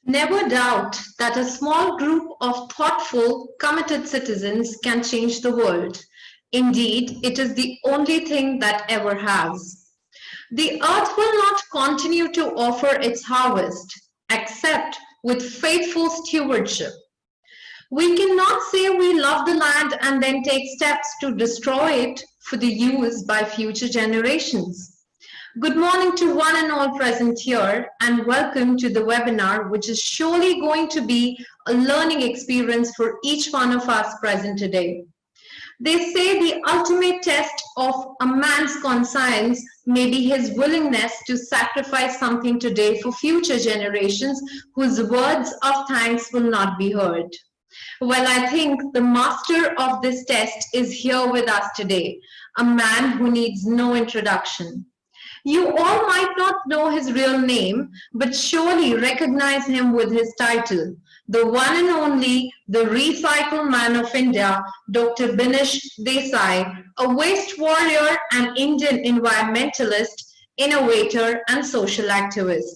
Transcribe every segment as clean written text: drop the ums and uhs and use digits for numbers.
Never doubt that a small group of thoughtful, committed citizens can change the world. Indeed, it is the only thing that ever has. The earth will not continue to offer its harvest except with faithful stewardship. We cannot say we love the land and then take steps to destroy it for the use by future generations. Good morning to one and all present here, and welcome to the webinar, which is surely going to be a learning experience for each one of us present today. They say the ultimate test of a man's conscience may be his willingness to sacrifice something today for future generations whose words of thanks will not be heard. Well, I think the master of this test is here with us today, a man who needs no introduction. You all might not know his real name, but surely recognize him with his title, the one and only, the Recycle Man of India, Dr. BINISH Desai, a waste warrior and Indian environmentalist, innovator, and social activist.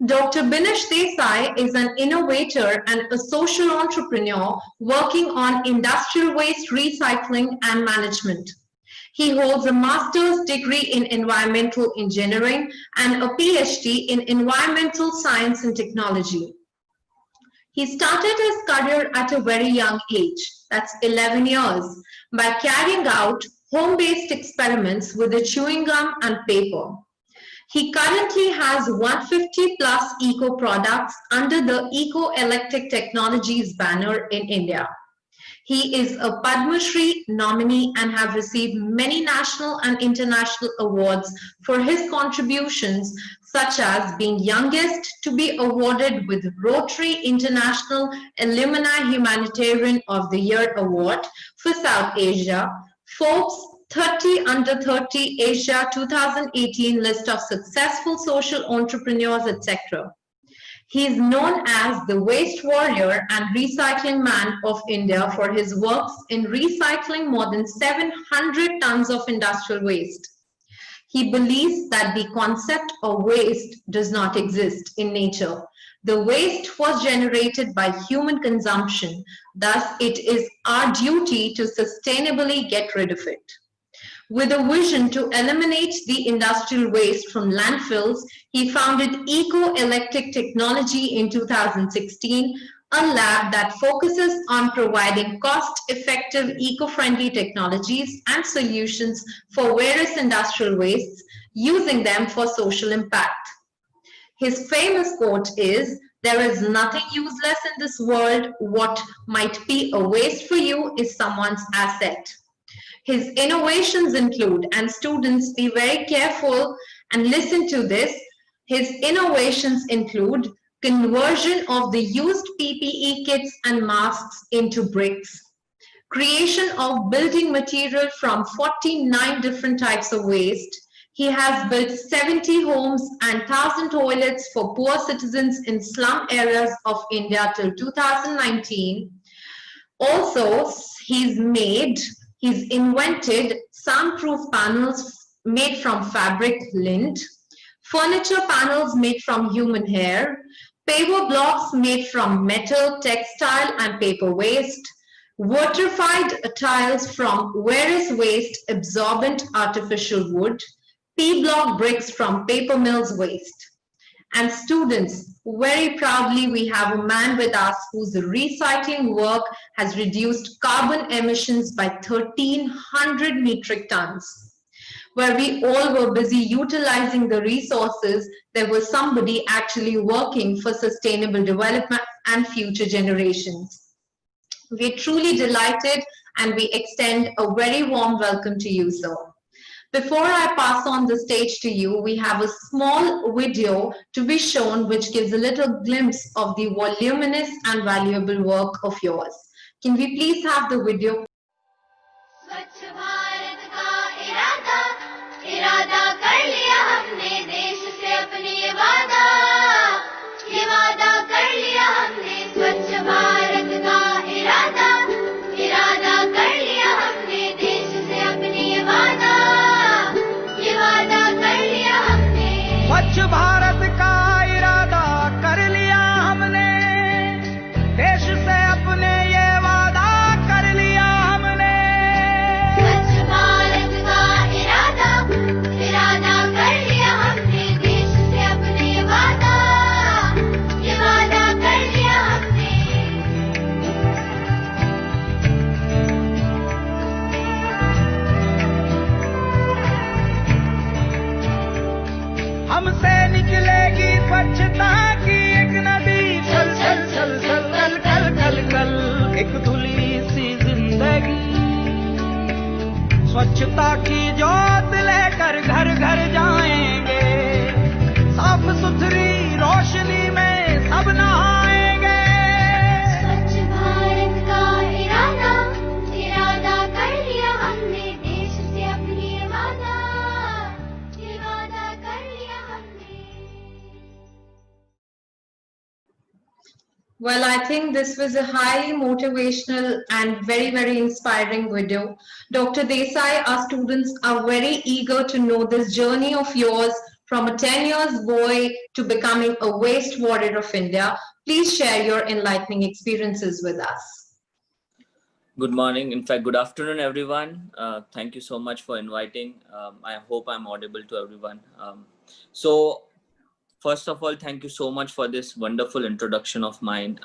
Dr. BINISH Desai is an innovator and a social entrepreneur working on industrial waste recycling and management. He holds a master's degree in environmental engineering and a PhD in environmental science and technology. He started his career at a very young age, that's 11 years, by carrying out home-based experiments with the chewing gum and paper. He currently has 150 plus eco products under the Eco-Electric Technologies banner in India. He is a Padma Shri nominee and have received many national and international awards for his contributions, such as being youngest to be awarded with Rotary International Alumni Humanitarian of the Year Award for South Asia, Forbes 30 Under 30 Asia 2018 list of successful social entrepreneurs, etc. He is known as the Waste Warrior and Recycling Man of India for his works in recycling more than 700 tons of industrial waste. He believes that the concept of waste does not exist in nature. The waste was generated by human consumption. Thus, it is our duty to sustainably get rid of it. With a vision to eliminate the industrial waste from landfills, he founded Eco-Electric Technology in 2016, a lab that focuses on providing cost-effective, eco-friendly technologies and solutions for various industrial wastes, using them for social impact. His famous quote is, "There is nothing useless in this world. What might be a waste for you is someone's asset." His innovations include, and students be very careful and listen to this, his innovations include conversion of the used PPE kits and masks into bricks, creation of building material from 49 different types of waste. He has built 70 homes and 1,000 toilets for poor citizens in slum areas of India till 2019. Also, he's invented soundproof panels made from fabric lint, furniture panels made from human hair, paver blocks made from metal, textile, and paper waste, waterified tiles from various waste absorbent artificial wood, P-block bricks from paper mills waste. And students, very proudly, we have a man with us whose recycling work has reduced carbon emissions by 1,300 metric tons. Where we all were busy utilizing the resources, there was somebody actually working for sustainable development and future generations. We're truly delighted and we extend a very warm welcome to you, sir. Before I pass on the stage to you, we have a small video to be shown which gives a little glimpse of the voluminous and valuable work of yours. Can we please have the video? स्वच्छ भारत का इरादा कर लिया हमने स्वच्छता की ज्योत लेकर घर घर जाएंगे, साफ सुथरी रोशनी में सब नहाएंगे। स्वच्छ भारत का इरादा इरादा कर लिया हमने, देश से अपनी ये वादा कर लिया हमने। Well, I think this was a highly motivational and very, very inspiring video. Dr. Desai, our students are very eager to know this journey of yours from a 10 years boy to becoming a waste warrior of India. Please share your enlightening experiences with us. Good morning. In fact, good afternoon, everyone. Thank you so much for inviting. I hope I'm audible to everyone. So, first of all, thank you so much for this wonderful introduction of mine.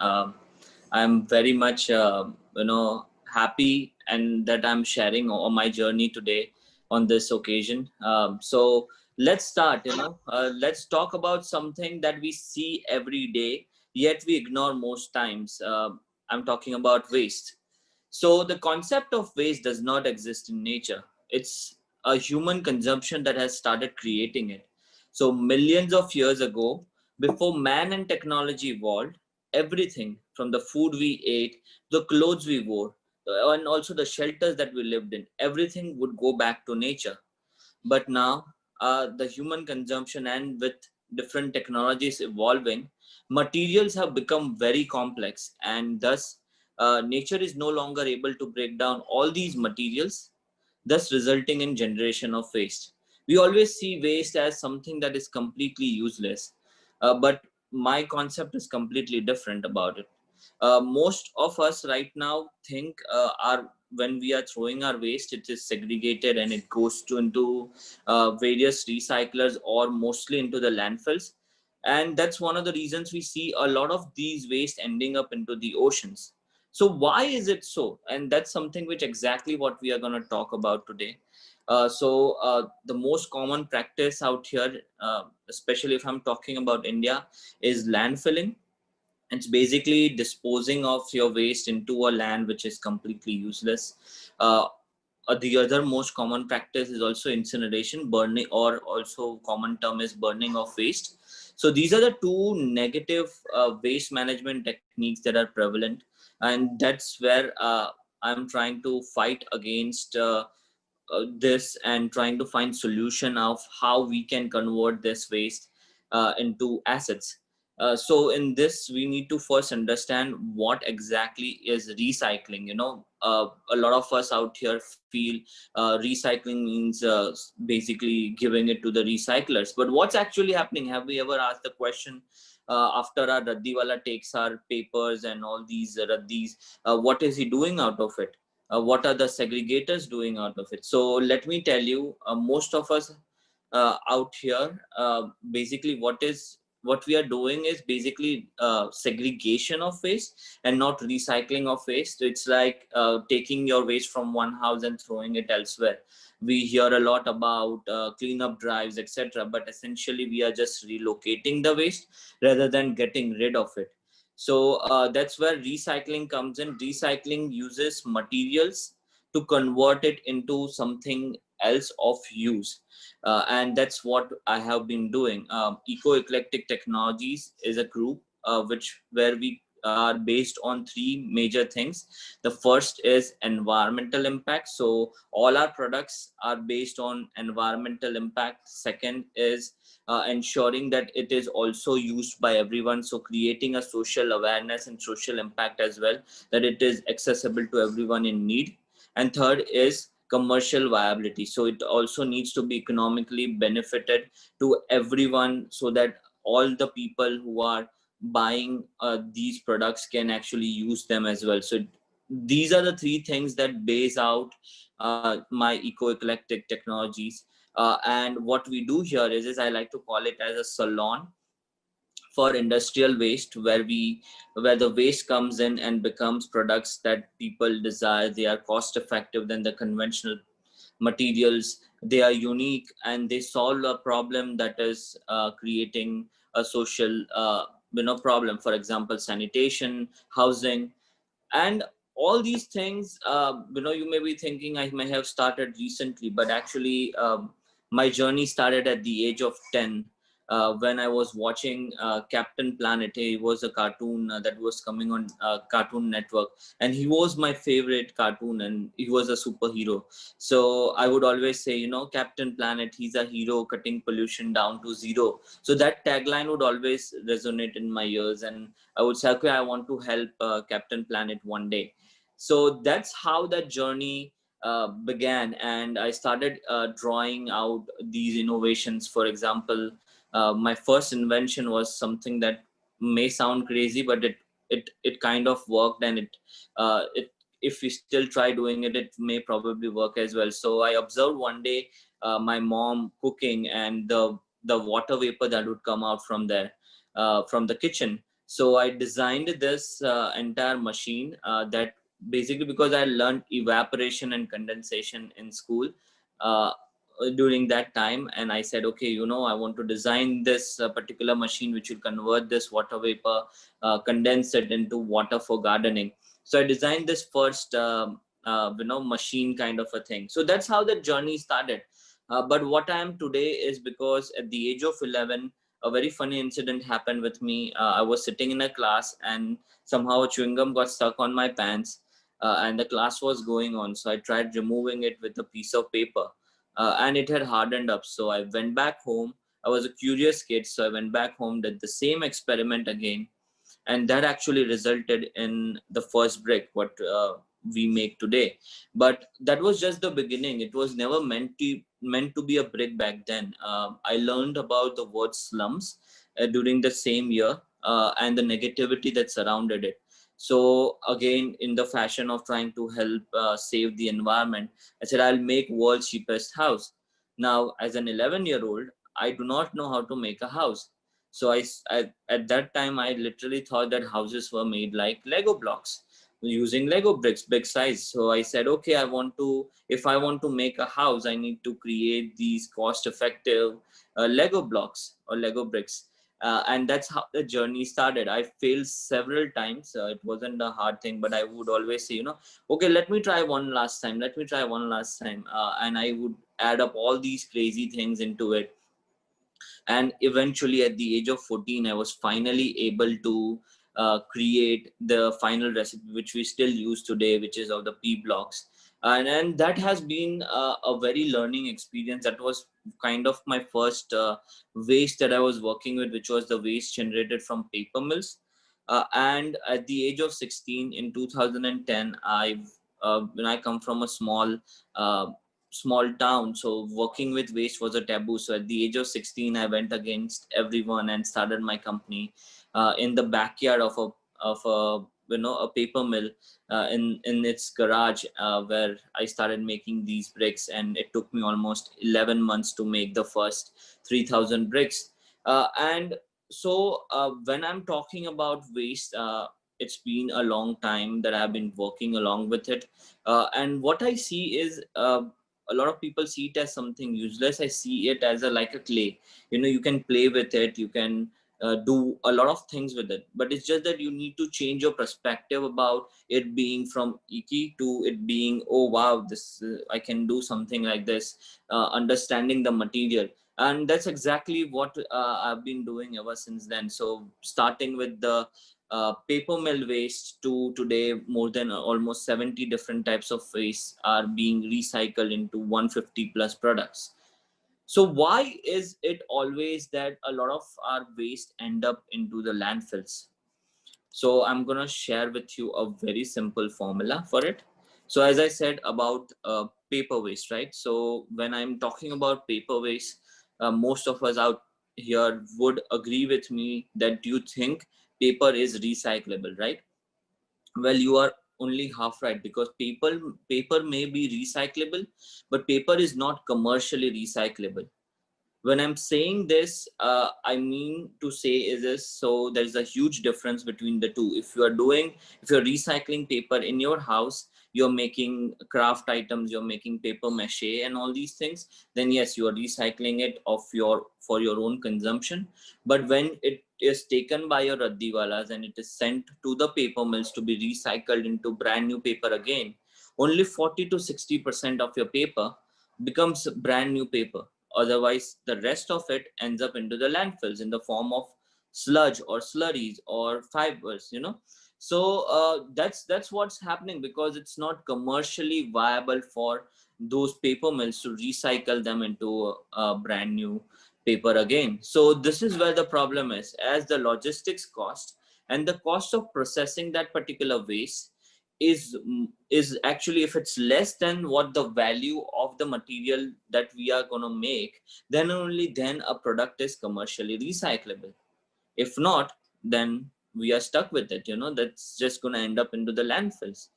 I'm very much, happy and that I'm sharing all my journey today on this occasion. So let's start. Let's talk about something that we see every day, yet we ignore most times. I'm talking about waste. So the concept of waste does not exist in nature. It's a human consumption that has started creating it. So millions of years ago, before man and technology evolved, everything from the food we ate, the clothes we wore, and also the shelters that we lived in, everything would go back to nature. But now, the human consumption and with different technologies evolving, materials have become very complex, and thus nature is no longer able to break down all these materials, thus resulting in generation of waste. We always see waste as something that is completely useless, but my concept is completely different about it. Most of us right now think our when we are throwing our waste, it is segregated and it goes to into various recyclers or mostly into the landfills, and that's one of the reasons we see a lot of these waste ending up into the oceans. So why is it so? And that's something which exactly what we are going to talk about today. The most common practice out here, especially if I'm talking about India, is landfilling. It's basically disposing of your waste into a land which is completely useless. The other most common practice is also incineration, burning, or also common term is burning of waste. So these are the two negative waste management techniques that are prevalent, and that's where I'm trying to fight against this and trying to find solution of how we can convert this waste into assets. So in this, we need to first understand what exactly is recycling. A lot of us out here feel recycling means basically giving it to the recyclers. But what's actually happening? Have we ever asked the question after our Raddiwala takes our papers and all these Raddis, what is he doing out of it? What are the segregators doing out of it? So let me tell you, most of us out here, basically what we are doing is basically segregation of waste and not recycling of waste. It's like taking your waste from one house and throwing it elsewhere. We hear a lot about cleanup drives, etc., but essentially we are just relocating the waste rather than getting rid of it. So that's where recycling comes in. Recycling uses materials to convert it into something else of use. And that's what I have been doing. Eco-eclectic technologies is a group where we are based on three major things. The first is environmental impact. So all our products are based on environmental impact. Second is ensuring that it is also used by everyone. So creating a social awareness and social impact as well, that it is accessible to everyone in need. And third is commercial viability. So it also needs to be economically benefited to everyone so that all the people who are buying these products can actually use them as well. So these are the three things that base out my eco-eclectic technologies. And what we do here is I like to call it as a salon for industrial waste, where the waste comes in and becomes products that people desire. They are cost effective than the conventional materials. They are unique and they solve a problem that is creating a social problem. For example, sanitation, housing. And all these things, you may be thinking I may have started recently, but actually my journey started at the age of 10, when I was watching Captain Planet. It was a cartoon that was coming on Cartoon Network, and he was my favorite cartoon, and he was a superhero. So I would always say, Captain Planet, he's a hero cutting pollution down to zero. So that tagline would always resonate in my ears, and I would say, okay, I want to help Captain Planet one day. So that's how that journey began, and I started drawing out these innovations. For example, my first invention was something that may sound crazy, but it kind of worked, and it if we still try doing it, it may probably work as well. So I observed one day my mom cooking, and the water vapor that would come out from there, from the kitchen. So I designed this entire machine that basically, because I learned evaporation and condensation in school uh, during that time, and I said, okay, I want to design this particular machine which will convert this water vapor, condense it into water for gardening. So I designed this first machine kind of a thing. So that's how the journey started. But what I am today is because at the age of 11, a very funny incident happened with me. I was sitting in a class, and somehow a chewing gum got stuck on my pants, and the class was going on. So I tried removing it with a piece of paper, and it had hardened up. So I went back home. I was a curious kid, so I went back home, did the same experiment again, and that actually resulted in the first brick what we make today. But that was just the beginning. It was never meant to be a brick back then. I learned about the word slums during the same year, and the negativity that surrounded it. So again, in the fashion of trying to help save the environment, I said, I'll make world's cheapest house. Now, as an 11-year-old, I do not know how to make a house. So at that time, I literally thought that houses were made like Lego blocks, using Lego bricks, big size. So I said, okay, if I want to make a house, I need to create these cost-effective Lego blocks or Lego bricks. And that's how the journey started. I failed several times. It wasn't a hard thing, but I would always say, okay, let me try one last time. Let me try one last time. And I would add up all these crazy things into it. And eventually at the age of 14, I was finally able to create the final recipe which we still use today, which is of the P blocks. And that has been a very learning experience. That was kind of my first waste that I was working with, which was the waste generated from paper mills. And at the age of 16 in 2010, when I come from a small town, so working with waste was a taboo. So at the age of 16, I went against everyone and started my company in the backyard of a paper mill, in its garage, where I started making these bricks, and it took me almost 11 months to make the first 3,000 bricks. And so when I'm talking about waste, it's been a long time that I've been working along with it. And what I see is, a lot of people see it as something useless. I see it as like a clay. You can play with it, you can do a lot of things with it, but it's just that you need to change your perspective about it being from icky to it being, oh wow, this I can do something like this, understanding the material. And that's exactly what I've been doing ever since then. So starting with the paper mill waste to today, more than almost 70 different types of waste are being recycled into 150 plus products. So why is it always that a lot of our waste end up into the landfills? So I'm going to share with you a very simple formula for it. So as I said about paper waste, right? So when I'm talking about paper waste, most of us out here would agree with me that you think paper is recyclable, right? Well, you are only half right, because paper may be recyclable, but paper is not commercially recyclable. When I'm saying this, I mean to say is this, so there's a huge difference between the two. If you're recycling paper in your house, you're making craft items, you're making paper mache and all these things, then yes, you are recycling it for your own consumption. But when is taken by your raddiwalas and it is sent to the paper mills to be recycled into brand new paper again, only 40 to 60% of your paper becomes brand new paper. Otherwise, the rest of it ends up into the landfills in the form of sludge or slurries or fibers, you know. So that's what's happening, because it's not commercially viable for those paper mills to recycle them into a brand new paper again. So this is where the problem is, as the logistics cost and the cost of processing that particular waste is actually, if it's less than what the value of the material that we are going to make, then only then a product is commercially recyclable. If not, then we are stuck with it, you know, that's just going to end up into the landfills.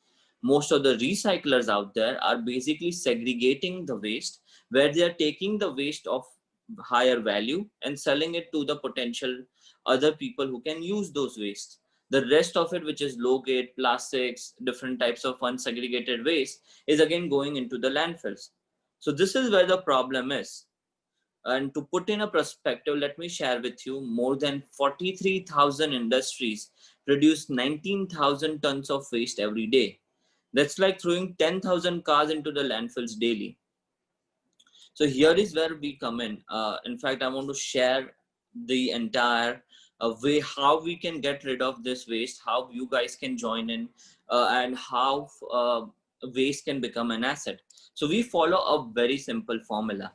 Most of the recyclers out there are basically segregating the waste, where they are taking the waste of higher value and selling it to the potential other people who can use those waste. The rest of it, which is low grade plastics, different types of unsegregated waste, is again going into the landfills. So this is where the problem is. And to put in a perspective, let me share with you, more than 43,000 industries produce 19,000 tons of waste every day. That's like throwing 10,000 cars into the landfills daily. So here is where we come in. In fact, I want to share the entire way how we can get rid of this waste, how you guys can join in, and how waste can become an asset. So we follow a very simple formula.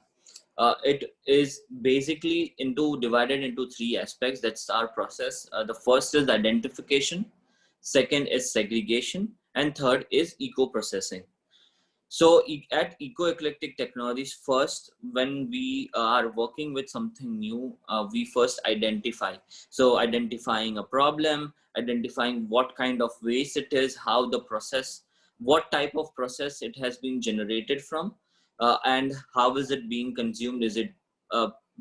It is basically divided into three aspects. That's our process. The first is identification, second is segregation, and third is eco-processing. So at Eco Eclectic Technologies, first, when we are working with something new, we first identify. So identifying a problem, identifying what kind of waste it is, how the process, what type of process it has been generated from, and how is it being consumed. Is it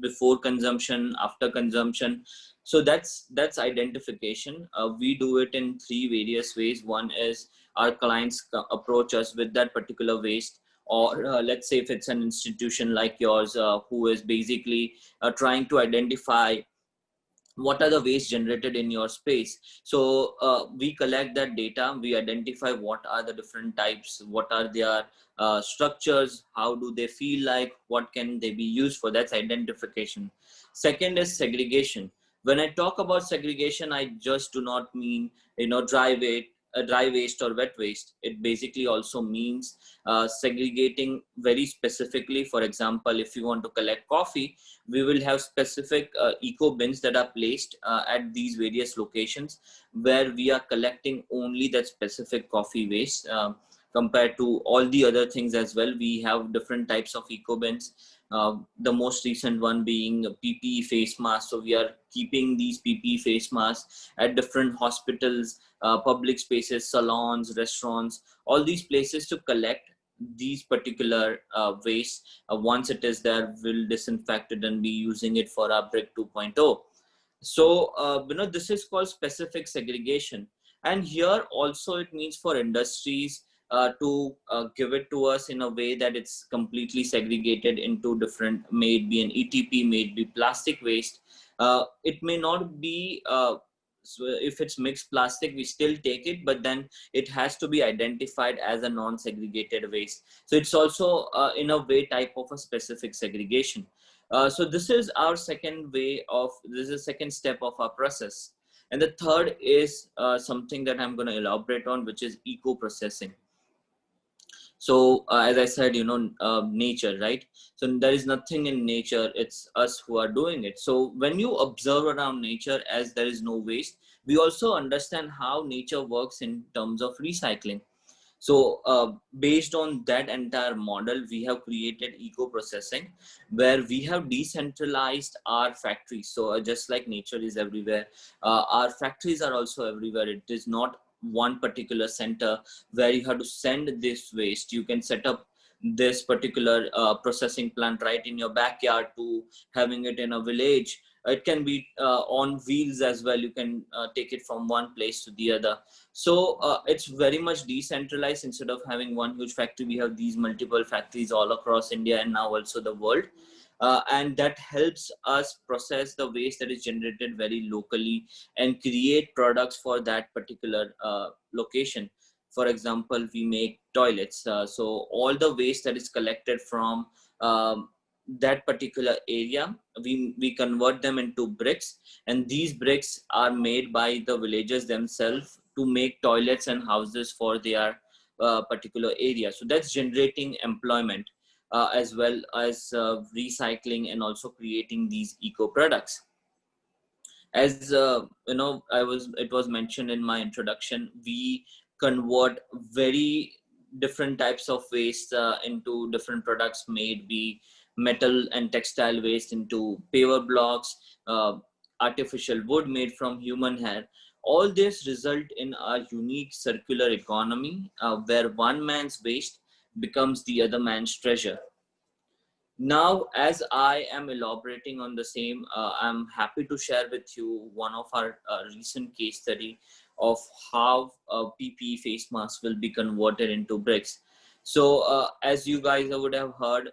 before consumption, after consumption? So that's identification. We do it in three various ways. One is our clients approach us with that particular waste, or let's say if it's an institution like yours who is basically trying to identify what are the waste generated in your space. So we collect that data, we identify what are the different types, what are their structures, how do they feel like, what can they be used for. That's identification. Second is segregation. When I talk about segregation, I just do not mean, you know, dry waste or wet waste. It basically also means segregating very specifically. For example, if you want to collect coffee, we will have specific eco bins that are placed at these various locations, where we are collecting only that specific coffee waste. Compared to all the other things as well, we have different types of eco bins. The most recent one being PPE face masks. So we are keeping these PPE face masks at different hospitals, public spaces, salons, restaurants, all these places to collect these particular waste. Once it is there, we'll disinfect it and be using it for our Brick 2.0. So, you know, this is called specific segregation. And here also it means for industries to give it to us in a way that it's completely segregated into different, may it be an ETP, may it be plastic waste. It may not be, so if it's mixed plastic, we still take it, but then it has to be identified as a non-segregated waste. So it's also in a way type of a specific segregation. So this is our second way of, this is the second step of our process. And the third is something that I'm going to elaborate on, which is eco-processing. So as I said, you know, nature, right? So there is nothing in nature, it's us who are doing it. So when you observe around nature, as there is no waste, we also understand how nature works in terms of recycling. So based on that entire model, we have created eco-processing, where we have decentralized our factories. So just like nature is everywhere, our factories are also everywhere. It is not one particular center where you have to send this waste. You can set up this particular processing plant right in your backyard to having it in a village. It can be on wheels as well. You can take it from one place to the other. So it's very much decentralized. Instead of having one huge factory, we have these multiple factories all across India and now also the world. and that helps us process the waste that is generated very locally and create products for that particular location. For example, we make toilets, so all the waste that is collected from that particular area, we convert them into bricks, and these bricks are made by the villagers themselves to make toilets and houses for their particular area. So that's generating employment, as well as recycling and also creating these eco products. As it was mentioned in my introduction, we convert very different types of waste into different products made. We metal and textile waste into paver blocks, artificial wood made from human hair. All this result in a unique circular economy, where one man's waste becomes the other man's treasure. Now, as I am elaborating on the same, I'm happy to share with you one of our recent case study of how PPE face masks will be converted into bricks. So, as you guys would have heard,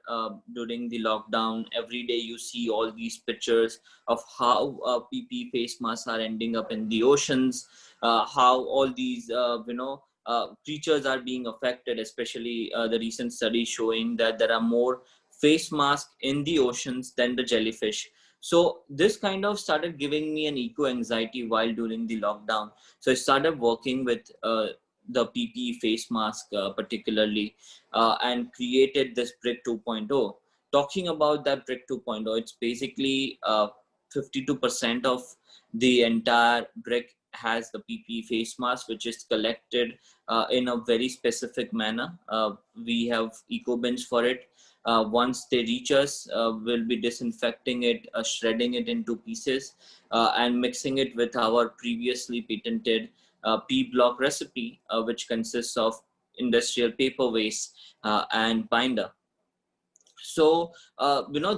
during the lockdown, every day you see all these pictures of how PPE face masks are ending up in the oceans, how all these, creatures are being affected, especially the recent study showing that there are more face mask in the oceans than the jellyfish. So this kind of started giving me an eco anxiety while during the lockdown. So I started working with the PPE face mask particularly, and created this brick 2.0. Talking about that brick 2.0, it's basically 52% of the entire brick has the PPE face mask, which is collected in a very specific manner. We have eco bins for it. Once they reach us, we'll be disinfecting it, shredding it into pieces, and mixing it with our previously patented P-block recipe, which consists of industrial paper waste and binder. So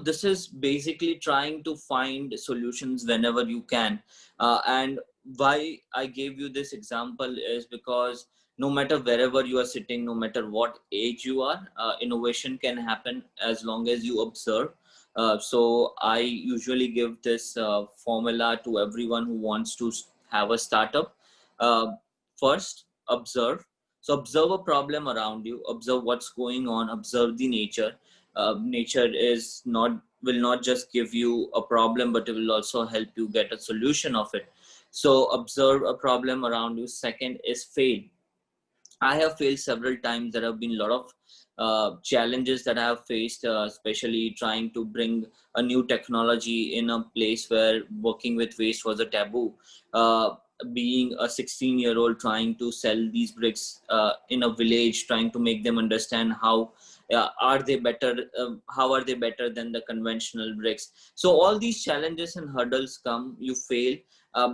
this is basically trying to find solutions whenever you can, and why I gave you this example is because no matter wherever you are sitting, no matter what age you are, innovation can happen as long as you observe. So I usually give this formula to everyone who wants to have a startup. First, observe. So observe a problem around you, observe what's going on, observe the nature. Nature will not just give you a problem, but it will also help you get a solution of it. So observe a problem around you. Second is fail. I have failed several times. There have been a lot of challenges that I have faced, especially trying to bring a new technology in a place where working with waste was a taboo. Being a 16-year-old trying to sell these bricks in a village, trying to make them understand how are they better than the conventional bricks. So all these challenges and hurdles come, you fail,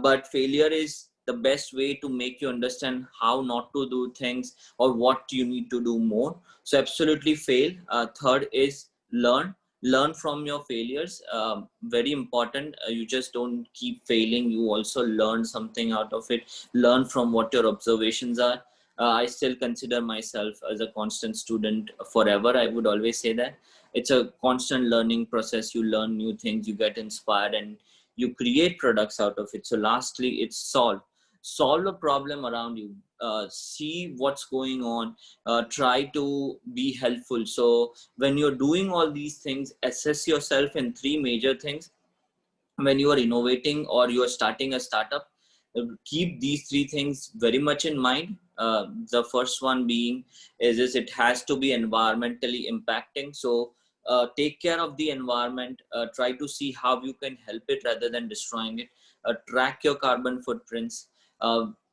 but failure is the best way to make you understand how not to do things or what you need to do more. So absolutely fail. Third is learn from your failures. Very important. You just don't keep failing, you also learn something out of it. Learn from what your observations are. I still consider myself as a constant student forever. I would always say that it's a constant learning process. You learn new things, you get inspired, and you create products out of it. So lastly, it's solve a problem around you. See what's going on. Try to be helpful. So when you're doing all these things, assess yourself in three major things. When you are innovating or you are starting a startup, keep these three things very much in mind. The first one being is it has to be environmentally impacting. So take care of the environment. Try to see how you can help it rather than destroying it. Track your carbon footprints.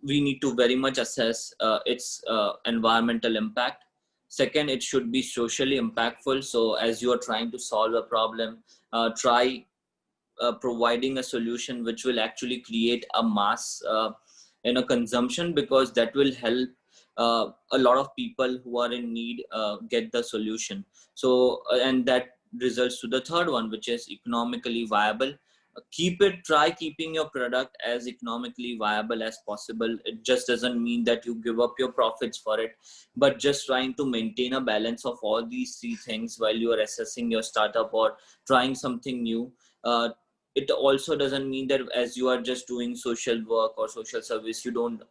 We need to very much assess its environmental impact. Second, it should be socially impactful. So as you are trying to solve a problem, try providing a solution which will actually create a mass consumption, because that will help a lot of people who are in need get the solution. So and that results to the third one, which is economically viable. try keeping your product as economically viable as possible. It just doesn't mean that you give up your profits for it, but just trying to maintain a balance of all these three things while you are assessing your startup or trying something new. It also doesn't mean that as you are just doing social work or social service, you don't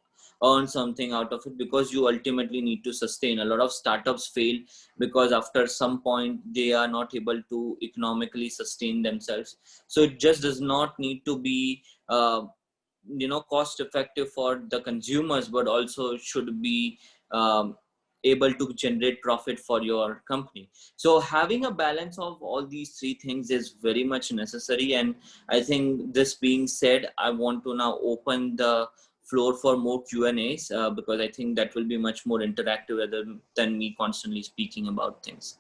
earn something out of it, because you ultimately need to sustain. A lot of startups fail because after some point they are not able to economically sustain themselves. So it just does not need to be cost effective for the consumers, but also should be able to generate profit for your company. So having a balance of all these three things is very much necessary. And I think, this being said, I want to now open the floor for more Q&As, because I think that will be much more interactive rather than me constantly speaking about things.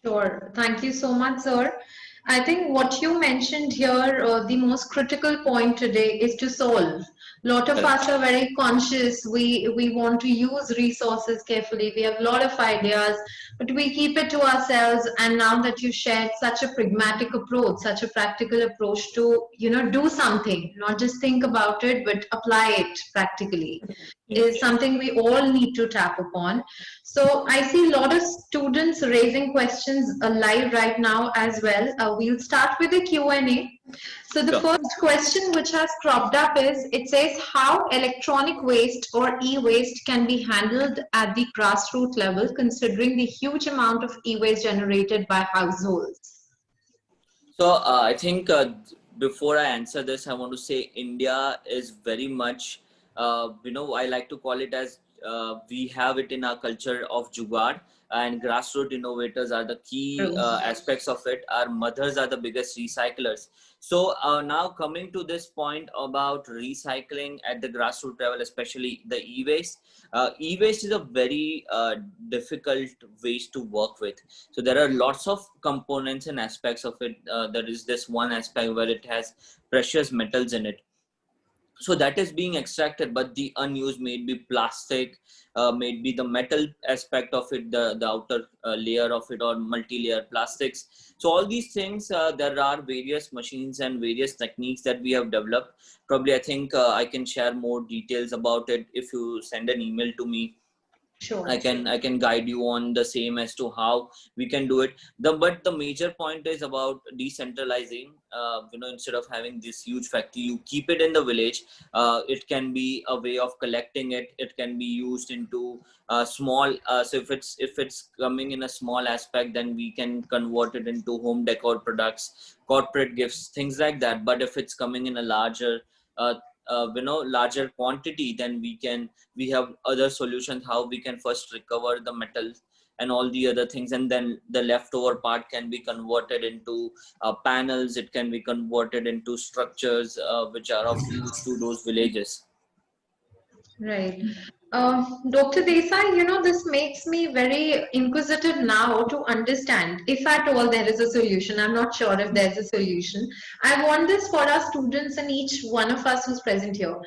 Sure. Thank you so much, sir. I think what you mentioned here, the most critical point today is to solve. A lot of Correct. us are very conscious. We want to use resources carefully. We have a lot of ideas, but we keep it to ourselves. And now that you shared such a pragmatic approach, such a practical approach to, do something, not just think about it, but apply it practically, is something we all need to tap upon. So I see a lot of students raising questions live right now as well. We'll start with the Q&A. So the Sure. first question which has cropped up is, it says how electronic waste or e-waste can be handled at the grassroots level, considering the huge amount of e-waste generated by households. So I think before I answer this, I want to say India is very much, I like to call it as, we have it in our culture of jugaad, and grassroots innovators are the key True. aspects of it. Our mothers are the biggest recyclers. So now coming to this point about recycling at the grassroots level, especially the e-waste. E-waste is a very difficult waste to work with. So there are lots of components and aspects of it. There is this one aspect where it has precious metals in it. So that is being extracted, but the unused may be plastic, may be the metal aspect of it, the outer layer of it, or multi-layer plastics. So all these things, there are various machines and various techniques that we have developed. Probably I think I can share more details about it if you send an email to me. Sure. I can guide you on the same as to how we can do it. But the major point is about decentralizing. Instead of having this huge factory, you keep it in the village. It can be a way of collecting it. It can be used into small. So if it's coming in a small aspect, then we can convert it into home decor products, corporate gifts, things like that. But if it's coming in a larger larger quantity, then we have other solutions how we can first recover the metals and all the other things, and then the leftover part can be converted into panels. It can be converted into structures which are of use to those villages. Right. Dr. Desai, this makes me very inquisitive now to understand if at all there is a solution. I'm not sure if there's a solution. I want this for our students and each one of us who's present here.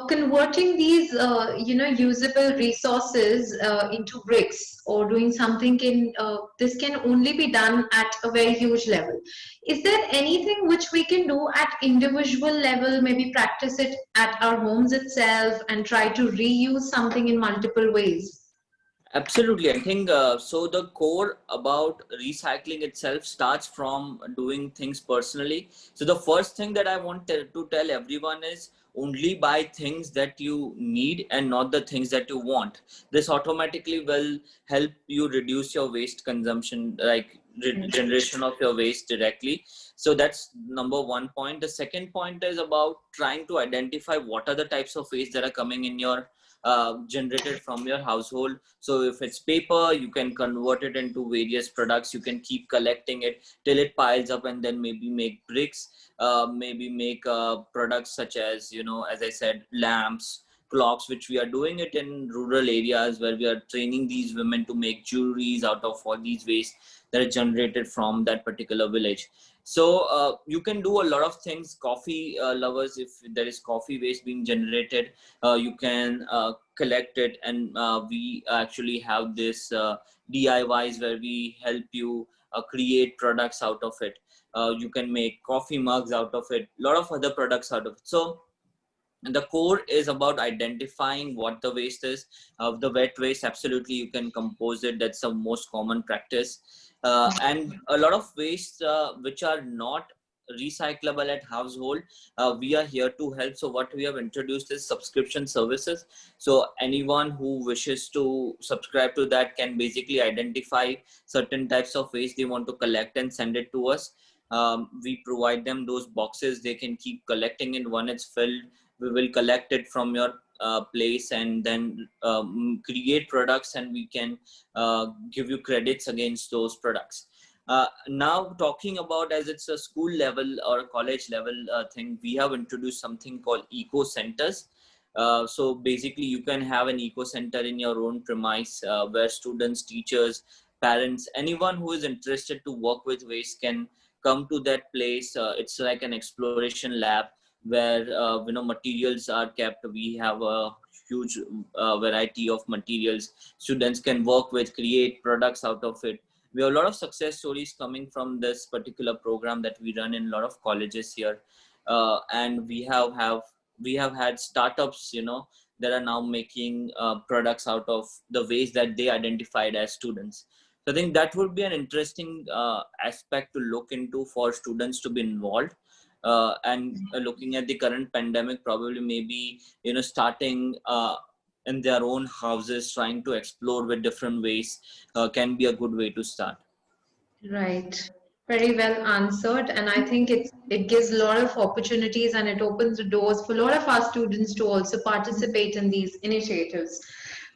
Converting these, usable resources into bricks, or doing something this can only be done at a very huge level. Is there anything which we can do at individual level, maybe practice it at our homes itself and try to reuse something in multiple ways? Absolutely. I think so. The core about recycling itself starts from doing things personally. So the first thing that I want to tell everyone is, only buy things that you need and not the things that you want. This automatically will help you reduce your waste consumption, like generation of your waste directly. So that's number one point. The second point is about trying to identify what are the types of waste that are coming in your generated from your household. So if it's paper, you can convert it into various products. You can keep collecting it till it piles up, and then maybe make bricks, maybe make products such as, as I said, lamps, clocks, which we are doing it in rural areas where we are training these women to make jewelries out of all these waste that are generated from that particular village. So you can do a lot of things. Coffee lovers, if there is coffee waste being generated, you can collect it, and we actually have this DIYs where we help you create products out of it. You can make coffee mugs out of it, a lot of other products out of it. So the core is about identifying what the waste is. The wet waste, absolutely, you can compose it. That's the most common practice. And a lot of waste which are not recyclable at household, we are here to help. So what we have introduced is subscription services. So anyone who wishes to subscribe to that can basically identify certain types of waste they want to collect and send it to us. We provide them those boxes. They can keep collecting it. When it's filled, we will collect it from your place and then create products, and we can give you credits against those products. Now talking about, as it's a school level or a college level thing, we have introduced something called eco centers. So basically you can have an eco center in your own premise where students, teachers, parents, anyone who is interested to work with waste can come to that place. It's like an exploration lab where materials are kept. We have a huge variety of materials students can work with, create products out of it. We have a lot of success stories coming from this particular program that we run in a lot of colleges here, and we have had startups that are now making products out of the waste that they identified as students. So I think that would be an interesting aspect to look into for students to be involved. And looking at the current pandemic, probably maybe starting in their own houses, trying to explore with different ways can be a good way to start. Right. Very well answered. And I think it gives a lot of opportunities and it opens the doors for a lot of our students to also participate in these initiatives.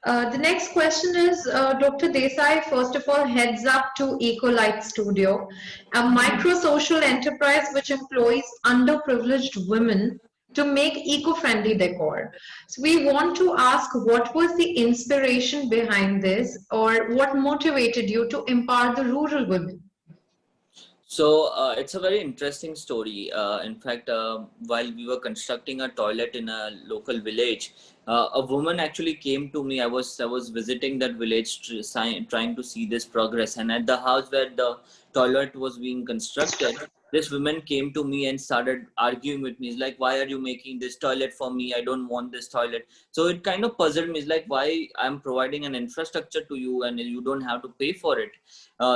The next question is, Dr. Desai, first of all, heads up to Ecolite Studio, a micro-social enterprise which employs underprivileged women to make eco-friendly decor. So we want to ask, what was the inspiration behind this, or what motivated you to empower the rural women? So it's a very interesting story. In fact, while we were constructing a toilet in a local village, a woman actually came to me. I was visiting that village, trying to see this progress. And at the house where the toilet was being constructed, this woman came to me and started arguing with me. It's like, why are you making this toilet for me? I don't want this toilet. So it kind of puzzled me. It's like, why I'm providing an infrastructure to you and you don't have to pay for it.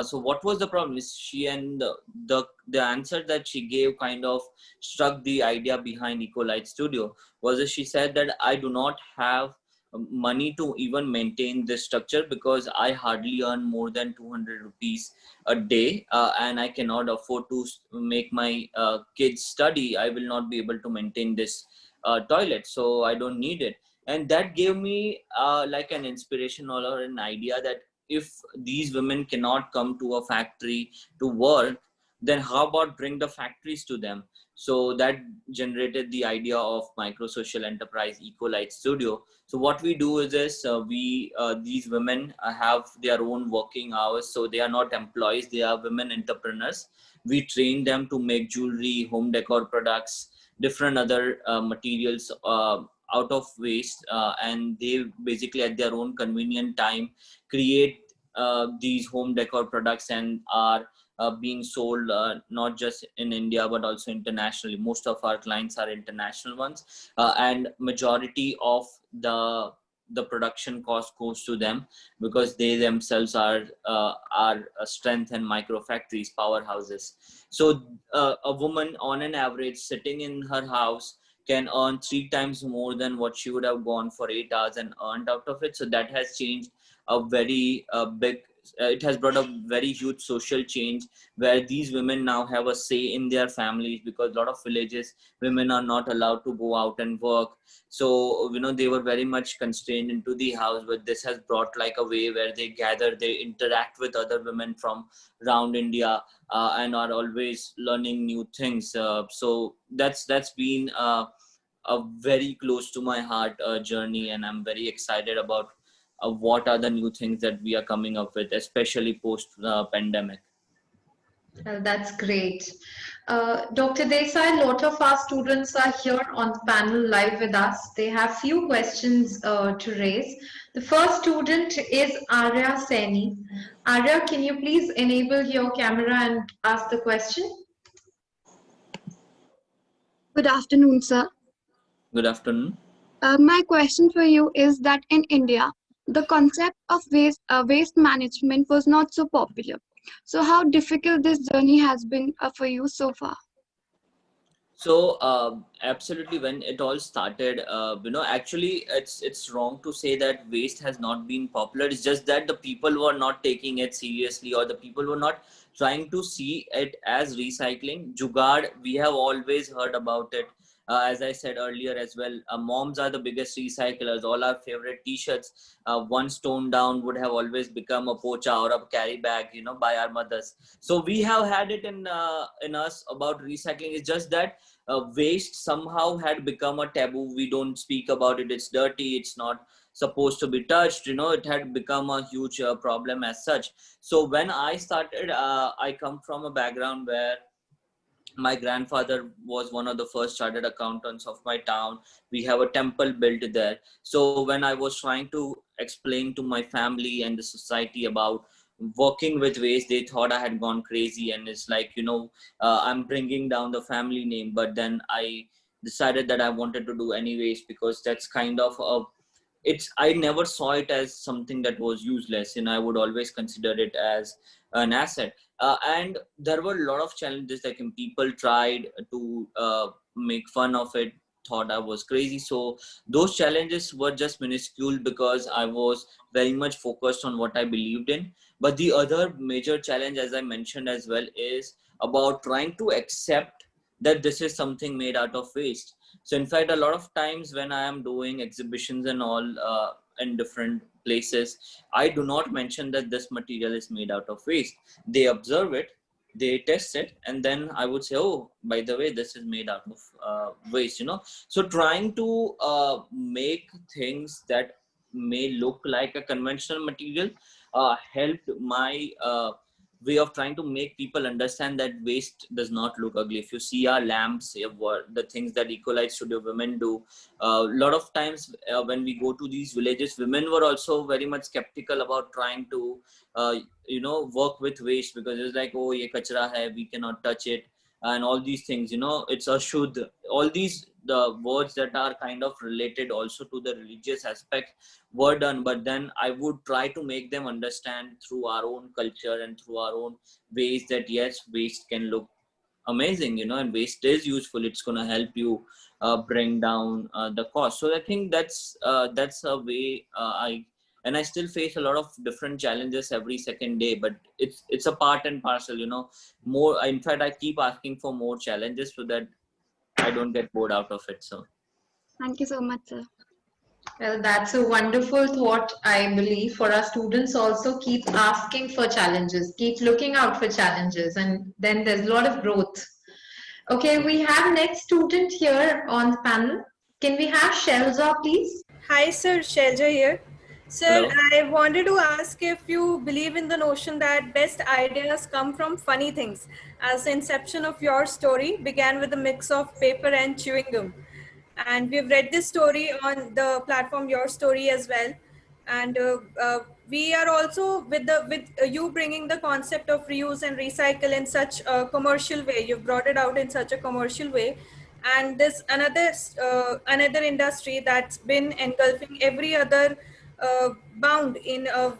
So what was the problem? Is she, and the answer that she gave kind of struck the idea behind Ecolite Studio. Was that she said that I do not have money to even maintain this structure because I hardly earn more than 200 rupees a day, and I cannot afford to make my kids study. I will not be able to maintain this toilet, so I don't need it. And that gave me like an inspiration or an idea that if these women cannot come to a factory to work, then how about bring the factories to them? So that generated the idea of micro social enterprise Ecolite Studio. So what we do is this: these women have their own working hours, so they are not employees; they are women entrepreneurs. We train them to make jewelry, home decor products, different other materials out of waste, and they basically at their own convenient time create these home decor products and are being sold not just in India but also internationally. Most of our clients are international ones, and majority of the production cost goes to them because they themselves are strength and micro factories, powerhouses. So a woman on an average sitting in her house can earn 3 times more than what she would have gone for 8 hours and earned out of it. So that has changed a very big, it has brought a very huge social change where these women now have a say in their families, because a lot of villages, women are not allowed to go out and work. So, they were very much constrained into the house, but this has brought like a way where they gather, they interact with other women from around India, and are always learning new things. So that's been a very close to my heart journey, and I'm very excited about what are the new things that we are coming up with, especially post pandemic. That's great. Dr. Desai, a lot of our students are here on the panel live with us. They have few questions to raise. The first student is Arya Saini. Arya, can you please enable your camera and ask the question? Good afternoon, sir. Good afternoon. My question for you is that in India, the concept of waste management was not so popular. So, how difficult this journey has been for you so far? So absolutely, when it all started, actually, it's wrong to say that waste has not been popular. It's just that the people were not taking it seriously, or the people were not trying to see it as recycling. Jugaad, we have always heard about it. As I said earlier as well, moms are the biggest recyclers. All our favorite T-shirts, one stone down, would have always become a pocha or a carry bag, by our mothers. So we have had it in us about recycling. It's just that waste somehow had become a taboo. We don't speak about it. It's dirty. It's not supposed to be touched. It had become a huge problem as such. So when I started, I come from a background where my grandfather was one of the first chartered accountants of my town. We have a temple built there. So when I was trying to explain to my family and the society about working with waste, they thought I had gone crazy. And it's like, I'm bringing down the family name. But then I decided that I wanted to do anyways, because that's kind of I never saw it as something that was useless, and I would always consider it as an asset. And there were a lot of challenges. Like, people tried to make fun of it, thought I was crazy. So those challenges were just minuscule, because I was very much focused on what I believed in. But the other major challenge, as I mentioned as well, is about trying to accept that this is something made out of waste. So in fact, a lot of times when I am doing exhibitions and all in different places, I do not mention that this material is made out of waste. They observe it, they test it, and then I would say, oh, by the way, this is made out of waste. So trying to make things that may look like a conventional material helped my way of trying to make people understand that waste does not look ugly. If you see our lamps, the things that Ecolite Studio women do, a lot of times when we go to these villages, women were also very much skeptical about trying to, work with waste, because it's like, oh, ye kachra hai, we cannot touch it. And all these things, it's a shud. All these, the words that are kind of related also to the religious aspect were done, but then I would try to make them understand through our own culture and through our own ways that yes, waste can look amazing, and waste is useful. It's going to help you bring down the cost. So I think that's a way I still face a lot of different challenges every second day, but it's a part and parcel, more. In fact, I keep asking for more challenges so that I don't get bored out of it. So Thank you so much, sir. Well, that's a wonderful thought, I believe, for our students also. Keep asking for challenges, keep looking out for challenges, and then there's a lot of growth. Okay, we have next student here on the panel. Can we have Shelza, please? Hi, sir. Shelja here. Sir, hello. I wanted to ask if you believe in the notion that best ideas come from funny things, as the inception of your story began with a mix of paper and chewing gum. And we've read this story on the platform Your Story as well. And we are also with you bringing the concept of reuse and recycle in such a commercial way. You've brought it out in such a commercial way, and this another industry that's been engulfing every other bound in a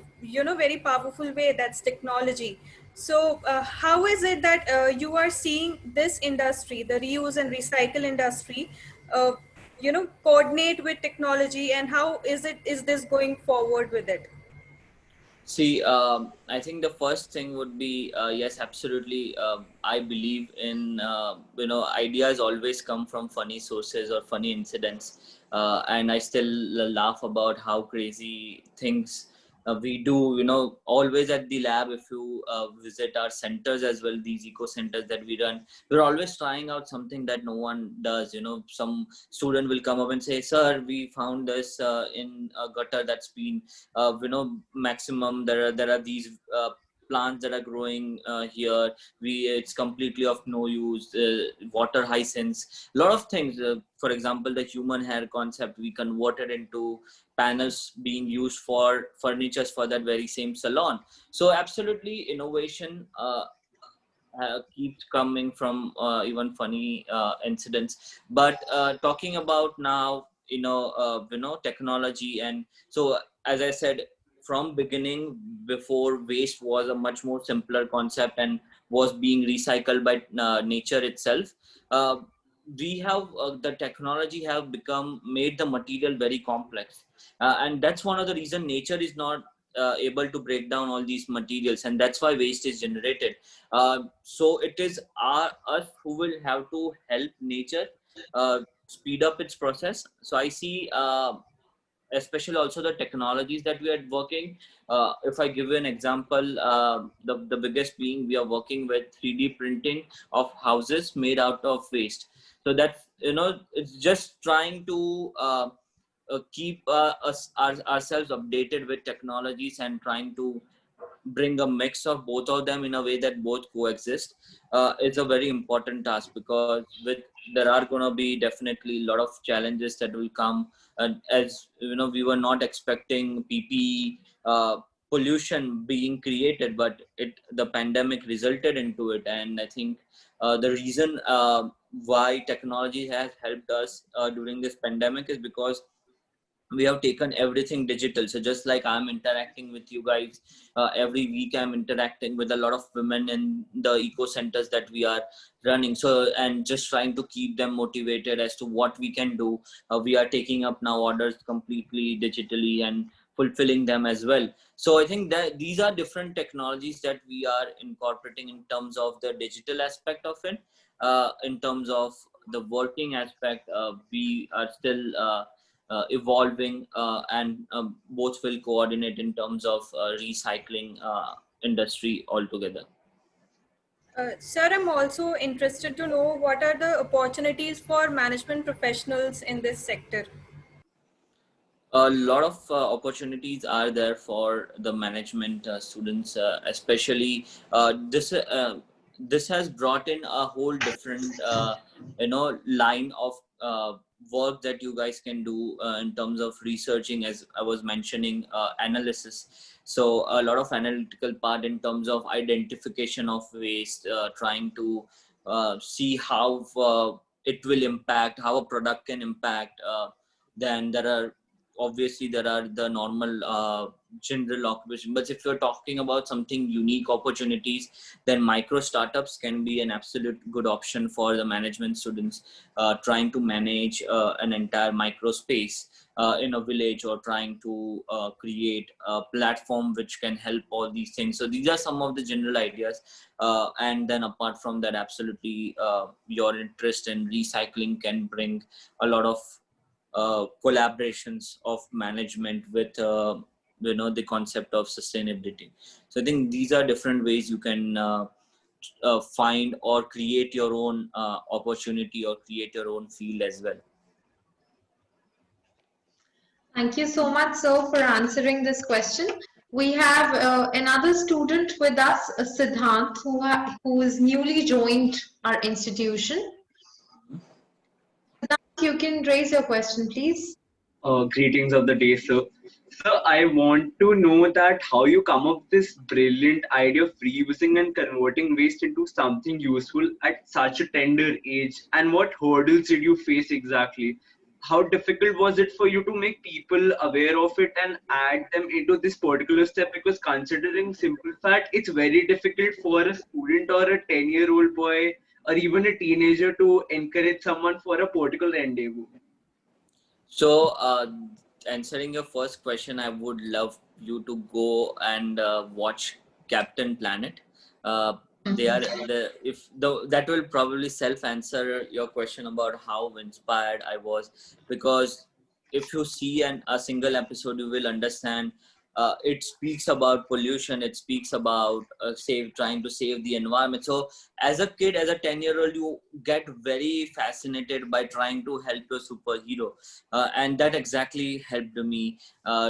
very powerful way, that's technology. So how is it that you are seeing this industry, the reuse and recycle industry, uh, coordinate with technology, and how is this going forward with it? See, I think the first thing would be yes, absolutely. I believe in ideas always come from funny sources or funny incidents, and I still laugh about how crazy things we do. Always at the lab, if you visit our centers as well, these eco centers that we run, we're always trying out something that no one does. Some student will come up and say, "Sir, we found this in a gutter that's been maximum there are these plants that are growing here. It's completely of no use. Water hyacinths, a lot of things. For example, the human hair concept, we converted into panels being used for furnitures for that very same salon. So absolutely, innovation keeps coming from even funny incidents. But talking about now, technology, and so as I said, from beginning, before, waste was a much more simpler concept and was being recycled by nature itself. uh, we have the technology have become made the material very complex, and that's one of the reason nature is not able to break down all these materials, and that's why waste is generated. So it is us who will have to help nature speed up its process. So I see, especially also the technologies that we are working. If I give you an example, the biggest being, we are working with 3D printing of houses made out of waste. So that's, it's just trying to keep ourselves updated with technologies and trying to bring a mix of both of them in a way that both coexist. It's a very important task, because there are going to be definitely a lot of challenges that will come. And as you know, we were not expecting PPE pollution being created, but the pandemic resulted into it. And I think the reason why technology has helped us during this pandemic is because we have taken everything digital. So just like I'm interacting with you guys every week, I'm interacting with a lot of women in the eco centers that we are running, so, and just trying to keep them motivated as to what we can do. We are taking up now orders completely digitally and fulfilling them as well. So I think that these are different technologies that we are incorporating in terms of the digital aspect of it. In terms of the working aspect, we are still evolving, and both will coordinate in terms of recycling industry altogether. Sir, I'm also interested to know what are the opportunities for management professionals in this sector? A lot of opportunities are there for the management students, especially this has brought in a whole different line of work that you guys can do in terms of researching, as I was mentioning, analysis. So a lot of analytical part in terms of identification of waste, trying to see how it will impact, how a product can impact. Then there are the normal general occupation, but if you're talking about something unique opportunities, then micro startups can be an absolute good option for the management students trying to manage an entire micro space in a village, or trying to create a platform which can help all these things. So these are some of the general ideas, and then apart from that, absolutely your interest in recycling can bring a lot of collaborations of management with the concept of sustainability. So I think these are different ways you can find or create your own opportunity, or create your own field as well. Thank you so much, sir, for answering this question. We have another student with us, Siddhant, who is newly joined our institution. Siddhant, you can raise your question, please. Greetings of the day, sir. So I want to know that how you come up with this brilliant idea of reusing and converting waste into something useful at such a tender age, and what hurdles did you face exactly? How difficult was it for you to make people aware of it and add them into this particular step? Because considering simple fact, it's very difficult for a student or a 10-year-old boy or even a teenager to encourage someone for a particular endeavor. So, answering your first question, I would love you to go and watch Captain Planet. They are that will probably self answer your question about how inspired I was, because if you see a single episode, you will understand it speaks about pollution, it speaks about trying to save the environment. So as a kid, as a 10-year-old, you get very fascinated by trying to help your superhero, and that exactly helped me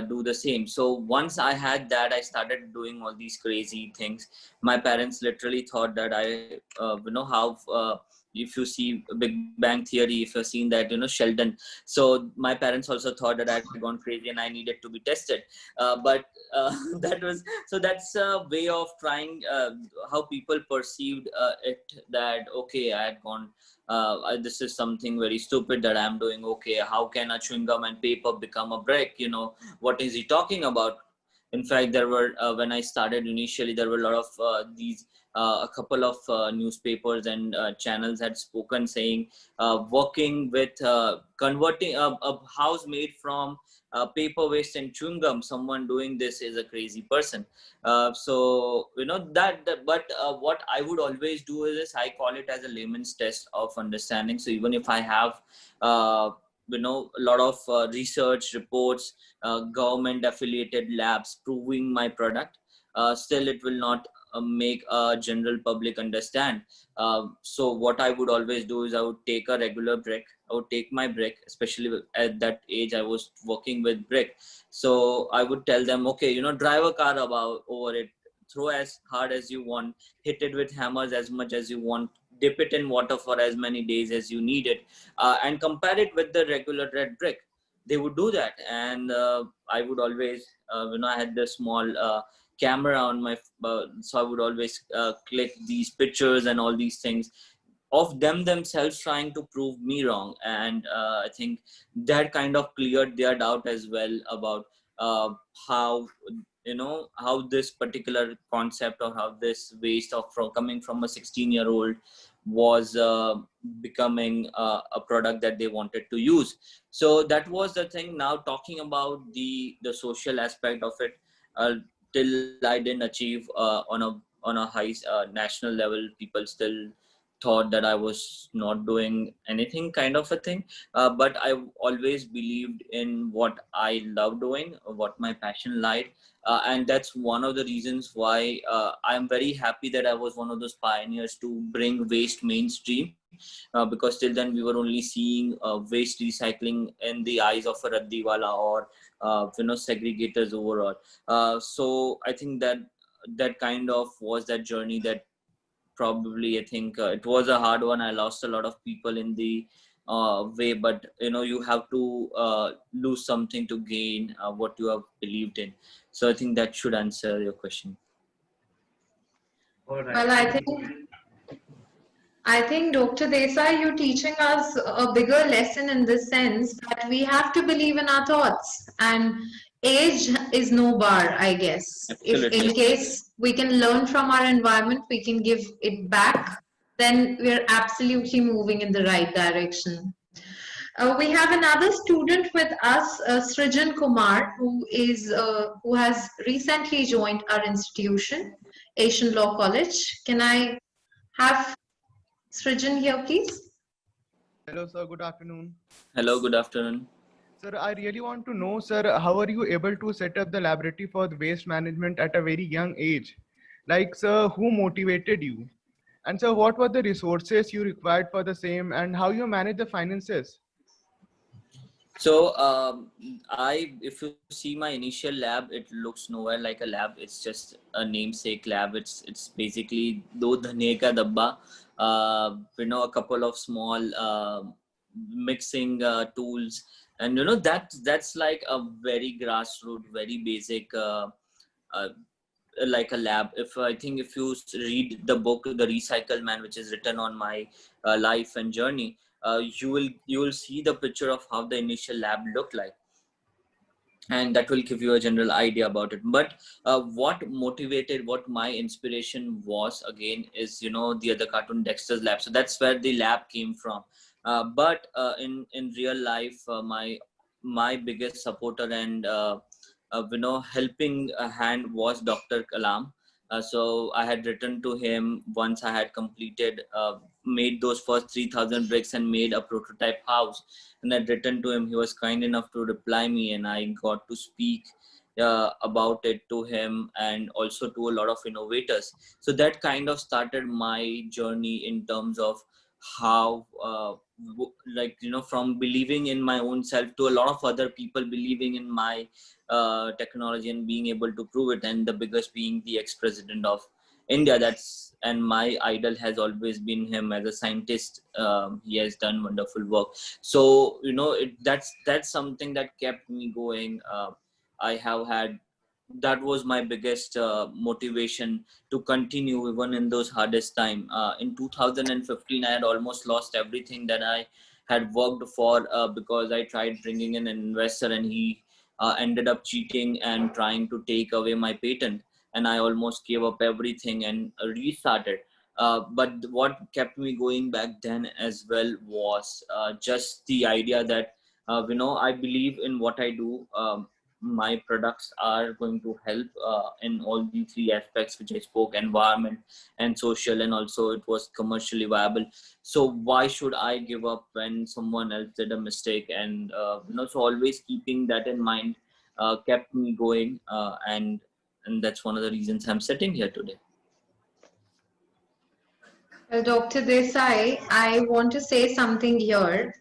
do the same. So once I had that, I started doing all these crazy things. My parents literally thought that I how if you see Big Bang Theory, if you've seen that, Sheldon. So my parents also thought that I had gone crazy and I needed to be tested. But that was, so that's a way of trying how people perceived it, that okay, I had gone, this is something very stupid that I'm doing. Okay, how can a chewing gum and paper become a brick? What is he talking about? In fact, there were, when I started initially, there were a lot of a couple of newspapers and channels had spoken saying, working with converting a house made from paper waste and chewing gum, someone doing this is a crazy person. So but what I would always do is this, I call it as a layman's test of understanding. So even if I have a lot of research reports, government affiliated labs proving my product, still it will not make a general public understand. So what I would always do is I would take a regular brick. I would take my brick, especially at that age I was working with brick. So I would tell them, okay, drive a car over it, throw as hard as you want, hit it with hammers as much as you want, dip it in water for as many days as you need it, and compare it with the regular red brick. They would do that, and I would always, I had the small camera on my, so I would always click these pictures and all these things of them themselves trying to prove me wrong. And I think that kind of cleared their doubt as well about how how this particular concept, or how this waste coming from a 16-year-old was becoming a product that they wanted to use. So that was the thing. Now talking about the social aspect of it, till I didn't achieve on a high national level, people still thought that I was not doing anything, kind of a thing. But I always believed in what I love doing, what my passion lied. And that's one of the reasons why I'm very happy that I was one of those pioneers to bring waste mainstream. Because till then we were only seeing waste recycling in the eyes of a raddiwala or segregators overall. So I think that kind of was that journey that probably, I think it was a hard one. I lost a lot of people in the way, but you have to lose something to gain what you have believed in. So I think that should answer your question. All right. Well, I think, Dr. Desai, you're teaching us a bigger lesson in the sense that we have to believe in our thoughts, and age is no bar, I guess. If Absolutely. in case we can learn from our environment, we can give it back, then we're absolutely moving in the right direction. We have another student with us, Srijan Kumar, who has recently joined our institution, Asian Law College. Can I have Srijan here, please? Hello, sir. Good afternoon. Hello, good afternoon. Sir, I really want to know, sir, how are you able to set up the laboratory for the waste management at a very young age? Like, sir, who motivated you? And sir, what were the resources you required for the same, and how you manage the finances? So if you see my initial lab, it looks nowhere like a lab. It's just a namesake lab. It's basically do dhane ka dabba, a couple of small mixing tools, and that's like a very grassroots, very basic, like a lab. I think if you read the book The Recycle Man, which is written on my life and journey, you will see the picture of how the initial lab looked like, and that will give you a general idea about it. But what my inspiration was, again, is the other cartoon Dexter's Lab. So that's where the lab came from. But in real life, my biggest supporter and helping hand was Dr. Kalam. So I had written to him once I had completed, made those first 3,000 bricks and made a prototype house. And I'd written to him. He was kind enough to reply me, and I got to speak about it to him and also to a lot of innovators. So that kind of started my journey in terms of how like, you know, from believing in my own self to a lot of other people believing in my technology and being able to prove it, and the biggest being the ex-president of India. And my idol has always been him as a scientist. He has done wonderful work. So, you know, that's something that kept me going. I have had, that was my biggest motivation to continue even in those hardest time. In 2015, I had almost lost everything that I had worked for because I tried bringing in an investor, and he ended up cheating and trying to take away my patent, and I almost gave up everything and restarted. But what kept me going back then as well was just the idea that you know, I believe in what I do. My products are going to help in all the three aspects which I spoke: environment and social, and also it was commercially viable. So why should I give up when someone else did a mistake? And you know, so always keeping that in mind kept me going, and that's one of the reasons I'm sitting here today. Well, Dr. Desai, I want to say something here.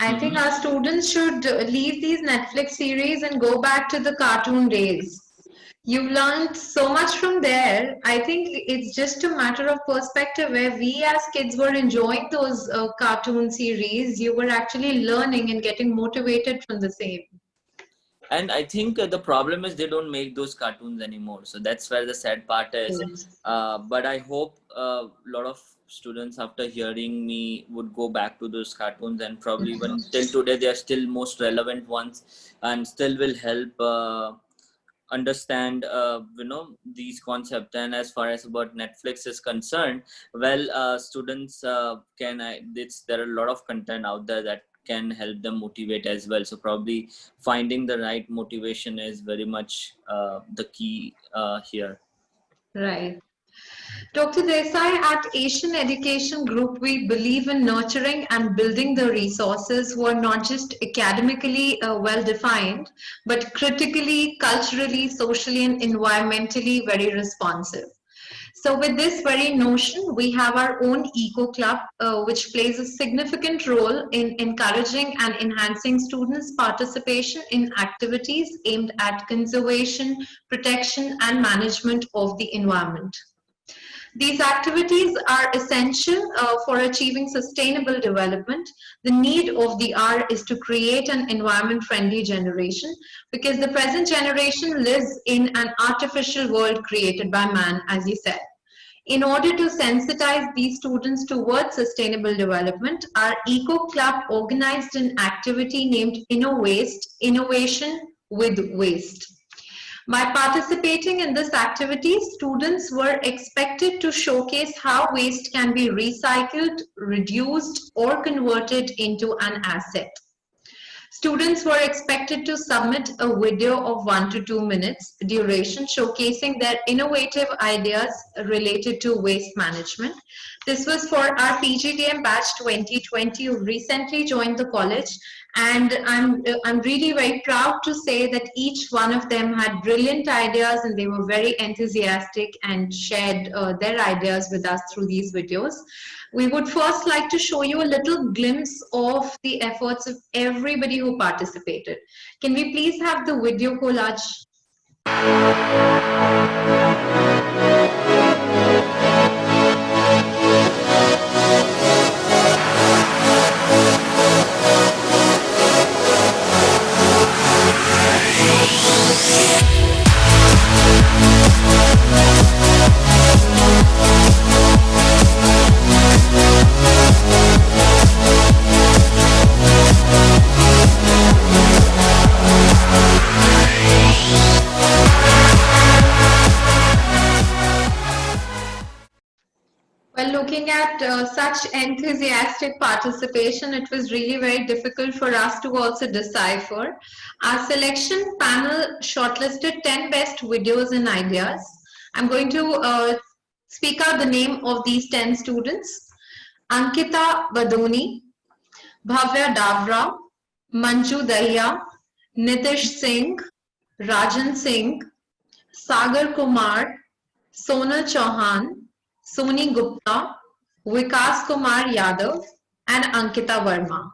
I think our students should leave these Netflix series and go back to the cartoon days. You've learned so much from there. I think it's just a matter of perspective. Where we as kids were enjoying those cartoon series, you were actually learning and getting motivated from the same. And I think the problem is they don't make those cartoons anymore. So that's where the sad part is. But I hope a lot of students, after hearing me, would go back to those cartoons, and probably even till today they are still most relevant ones and still will help understand you know, these concepts. And as far as about Netflix is concerned, well, students can there are a lot of content out there that can help them motivate as well. So probably finding the right motivation is very much the key here. Right. Dr. Desai, at Asian Education Group, we believe in nurturing and building the resources who are not just academically well defined, but critically, culturally, socially, and environmentally very responsive. So with this very notion, we have our own Eco Club, which plays a significant role in encouraging and enhancing students' participation in activities aimed at conservation, protection, and management of the environment. These activities are essential for achieving sustainable development. The need of the hour is to create an environment-friendly generation, because the present generation lives in an artificial world created by man, as you said. In order to sensitize these students towards sustainable development, our Eco Club organized an activity named InnoWaste, Innovation with Waste. By participating in this activity, students were expected to showcase how waste can be recycled, reduced, or converted into an asset. Students were expected to submit a video of 1 to 2 minutes duration showcasing their innovative ideas related to waste management. This was for our PGDM batch 2020 who recently joined the college, and I'm really very proud to say that each one of them had brilliant ideas, and they were very enthusiastic and shared their ideas with us through these videos. We would first like to show you a little glimpse of the efforts of everybody who participated. Can we please have the video collage? Well, looking at such enthusiastic participation, it was really very difficult for us to also decipher. Our selection panel shortlisted 10 best videos and ideas. I'm going to speak out the name of these 10 students. Ankita Badoni, Bhavya Davra, Manju Dahiya, Nitish Singh, Rajan Singh, Sagar Kumar, Sonal Chauhan, Soni Gupta, Vikas Kumar Yadav, and Ankita Verma.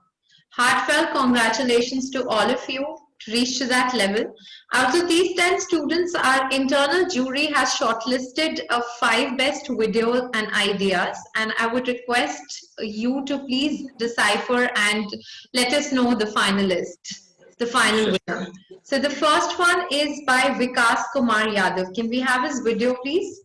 Heartfelt congratulations to all of you to reach to that level. Out of these 10 students, our internal jury has shortlisted 5 best videos and ideas, and I would request you to please decipher and let us know the finalist, the final winner. So the first one is by Vikas Kumar Yadav. Can we have his video, please?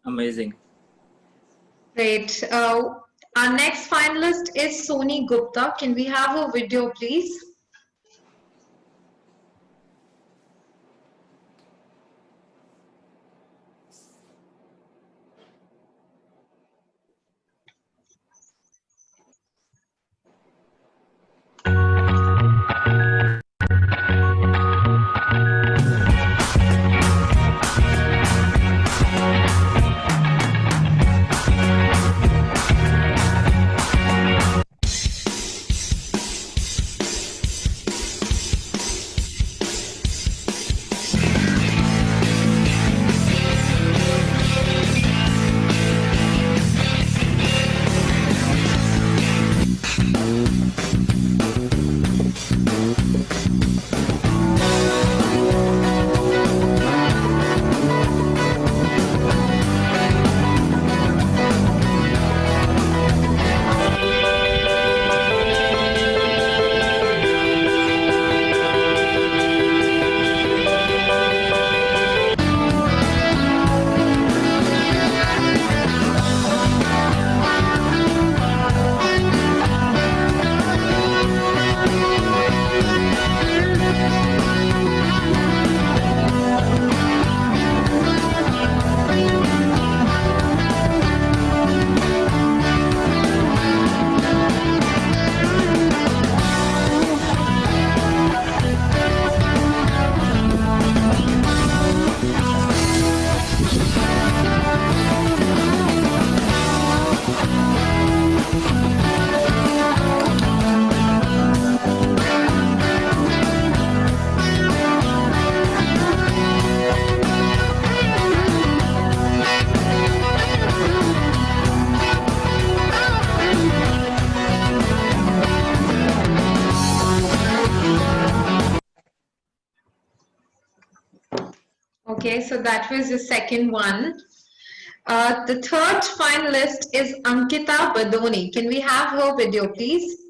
Amazing. Great. Our next finalist is Soni Gupta. Can we have her video, please? Okay, so that was the second one. The third finalist is Ankita Badoni. Can we have her video, please?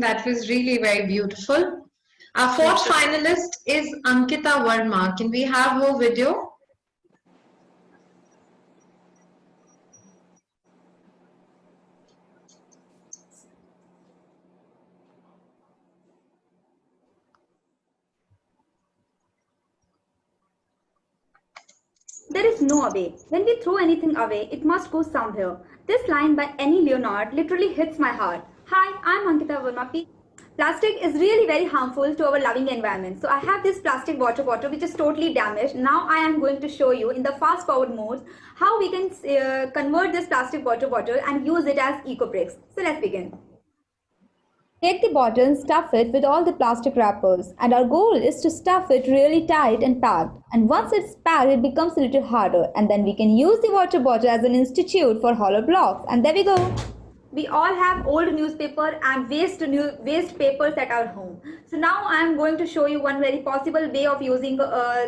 that was really very beautiful. Our fourth finalist is Ankita Verma. Can we have her video? There is no away. When we throw anything away, it must go somewhere. This line by Annie Leonard literally hits my heart. Hi, I'm Ankita Verma. Plastic is really very harmful to our loving environment. So I have this plastic water bottle which is totally damaged. Now I am going to show you in the fast forward mode how we can convert this plastic water bottle and use it as eco bricks. So let's begin. Take the bottle and stuff it with all the plastic wrappers, and our goal is to stuff it really tight and packed. And once it's packed, it becomes a little harder, and then we can use the water bottle as an institute for hollow blocks. And there we go. We all have old newspaper and waste papers at our home. So now I am going to show you one very possible way of using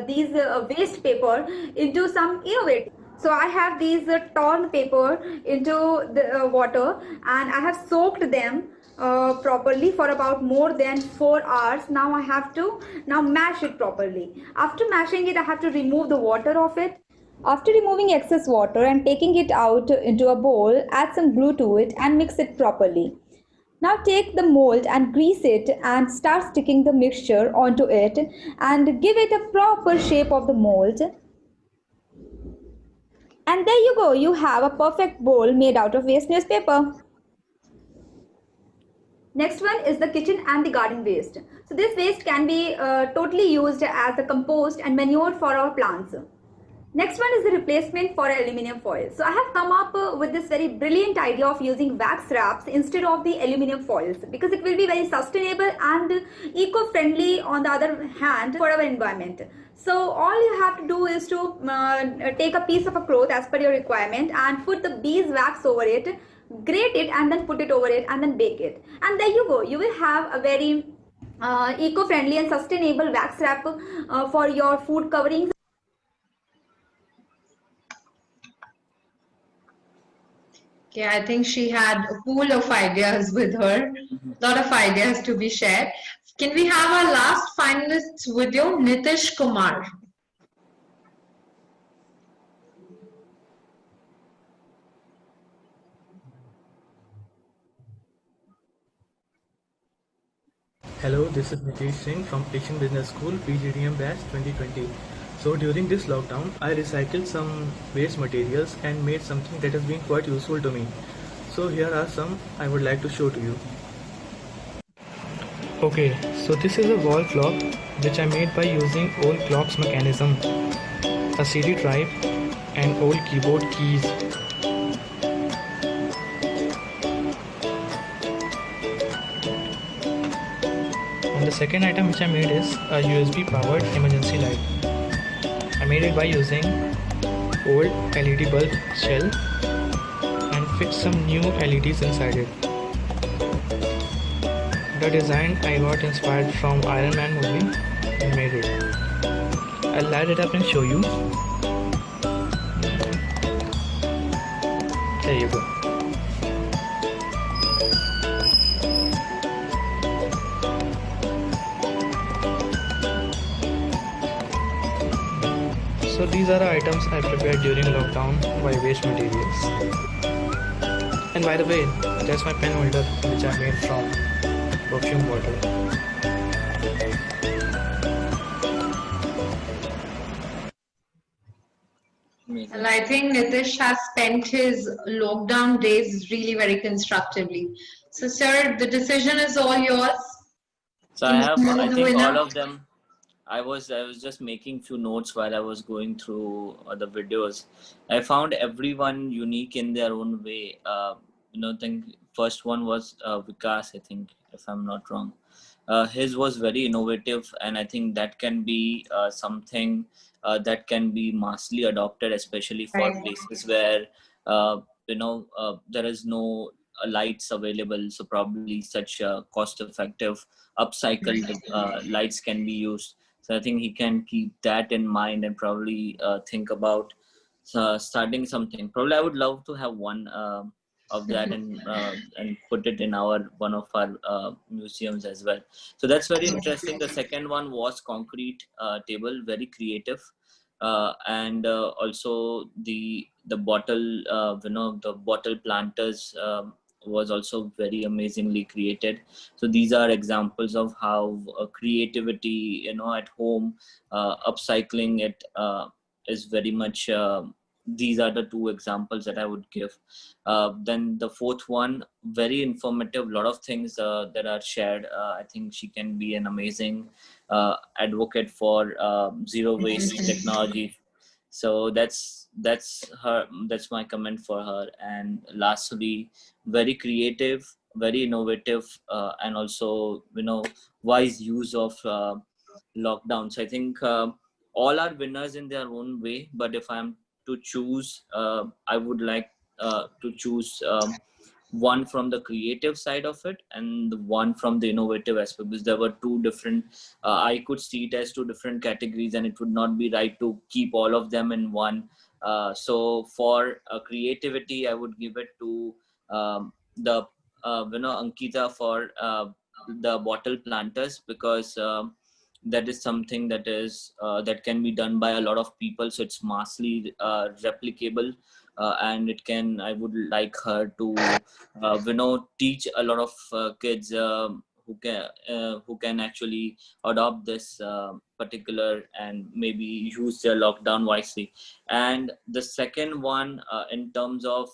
these waste paper into some innovative. So I have these torn paper into the water, and I have soaked them properly for about more than 4 hours. Now I have to mash it properly. After mashing it, I have to remove the water of it. After removing excess water and taking it out into a bowl, add some glue to it and mix it properly. Now take the mold and grease it and start sticking the mixture onto it and give it a proper shape of the mold. And there you go, you have a perfect bowl made out of waste newspaper. Next one is the kitchen and the garden waste. So this waste can be totally used as a compost and manure for our plants. Next one is the replacement for aluminum foil. So I have come up with this very brilliant idea of using wax wraps instead of the aluminum foils because it will be very sustainable and eco-friendly on the other hand for our environment. So all you have to do is to take a piece of a cloth as per your requirement and put the beeswax over it, grate it and then put it over it and then bake it. And there you go, you will have a very eco-friendly and sustainable wax wrap for your food coverings. Okay, I think she had a pool of ideas with her. A lot of ideas to be shared. Can we have our last finalist's video, Nitish Kumar? Hello, this is Nitish Singh from Asian Business School, PGDM Batch 2020. So during this lockdown, I recycled some waste materials and made something that has been quite useful to me. So here are some I would like to show to you. Okay, so this is a wall clock which I made by using old clock's mechanism, a CD drive and old keyboard keys. And the second item which I made is a USB powered emergency light. I made it by using old LED bulb shell and fixed some new LEDs inside it. The design I got inspired from Iron Man movie and made it. I'll light it up and show you. There you go. So these are the items I prepared during lockdown by waste materials. And by the way, that's my pen holder which I made from perfume bottle. Well, I think Nitish has spent his lockdown days really very constructively. So sir, the decision is all yours. So I have, I think all of them. I was just making few notes while I was going through the videos. I found everyone unique in their own way. I think first one was Vikas, I think, if I'm not wrong. His was very innovative, and I think that can be something that can be massively adopted, especially for places where there is no lights available. So probably such cost-effective, upcycled lights can be used. So I think he can keep that in mind and probably think about starting something. Probably I would love to have one of that and put it in one of our museums as well. So that's very interesting. The second one was concrete table, very creative. And also the bottle, the bottle planters was also very amazingly created. So these are examples of how creativity, at home, upcycling it is very much. These are the two examples that I would give. Then the fourth one, very informative, lot of things that are shared. I think she can be an amazing advocate for zero waste technology. So that's my comment for her. And lastly, very creative, very innovative, and also wise use of lockdowns. I think all are winners in their own way, but if I'm to choose, I would like to choose one from the creative side of it and one from the innovative aspect, because there were two different, I could see it as two different categories, and it would not be right to keep all of them in one. So for creativity, I would give it to the Ankita for the bottle planters, because that is something that is that can be done by a lot of people, so it's massively replicable. And I would like her to teach a lot of kids who can actually adopt this particular and maybe use their lockdown wisely. And the second one, in terms of